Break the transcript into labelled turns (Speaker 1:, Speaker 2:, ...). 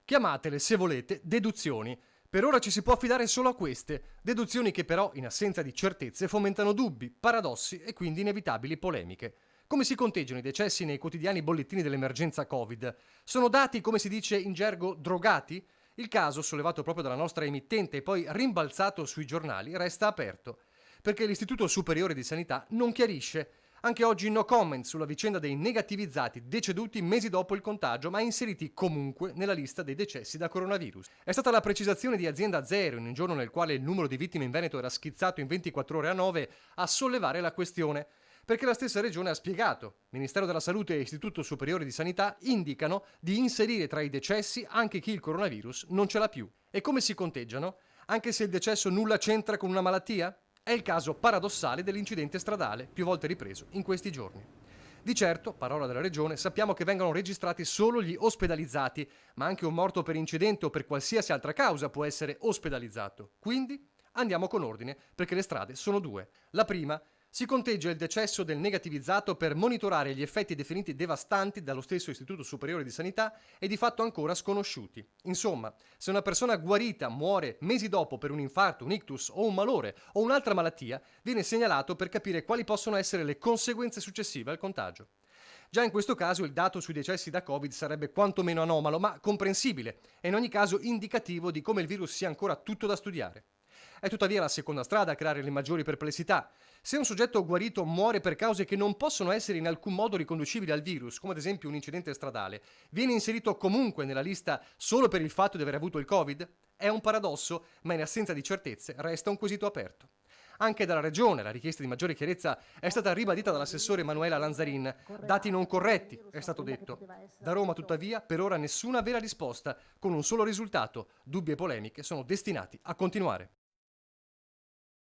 Speaker 1: Chiamatele, se volete, deduzioni. Per ora ci si può affidare solo a queste, deduzioni che però, in assenza di certezze, fomentano dubbi, paradossi e quindi inevitabili polemiche. Come si conteggiano i decessi nei quotidiani bollettini dell'emergenza Covid? Sono dati, come si dice in gergo, drogati? Il caso, sollevato proprio dalla nostra emittente e poi rimbalzato sui giornali, resta aperto, perché l'Istituto Superiore di Sanità non chiarisce. Anche oggi no comment sulla vicenda dei negativizzati deceduti mesi dopo il contagio, ma inseriti comunque nella lista dei decessi da coronavirus. È stata la precisazione di Azienda Zero, in un giorno nel quale il numero di vittime in Veneto era schizzato in 24 ore a 9, a sollevare la questione. Perché la stessa regione ha spiegato. Ministero della Salute e Istituto Superiore di Sanità indicano di inserire tra i decessi anche chi il coronavirus non ce l'ha più. E come si conteggiano? Anche se il decesso nulla c'entra con una malattia? È il caso paradossale dell'incidente stradale, più volte ripreso in questi giorni. Di certo, parola della Regione, sappiamo che vengono registrati solo gli ospedalizzati, ma anche un morto per incidente o per qualsiasi altra causa può essere ospedalizzato. Quindi andiamo con ordine, perché le strade sono due. La prima: si conteggia il decesso del negativizzato per monitorare gli effetti definiti devastanti dallo stesso Istituto Superiore di Sanità e di fatto ancora sconosciuti. Insomma, se una persona guarita muore mesi dopo per un infarto, un ictus o un malore o un'altra malattia, viene segnalato per capire quali possono essere le conseguenze successive al contagio. Già in questo caso il dato sui decessi da Covid sarebbe quantomeno anomalo, ma comprensibile e in ogni caso indicativo di come il virus sia ancora tutto da studiare. È tuttavia la seconda strada a creare le maggiori perplessità. Se un soggetto guarito muore per cause che non possono essere in alcun modo riconducibili al virus, come ad esempio un incidente stradale, viene inserito comunque nella lista solo per il fatto di aver avuto il Covid? È un paradosso, ma in assenza di certezze resta un quesito aperto. Anche dalla Regione la richiesta di maggiore chiarezza è stata ribadita dall'assessore Emanuela Lanzarin. Dati non corretti, è stato detto. Da Roma, tuttavia, per ora nessuna vera risposta, con un solo risultato: dubbi e polemiche sono destinati a continuare.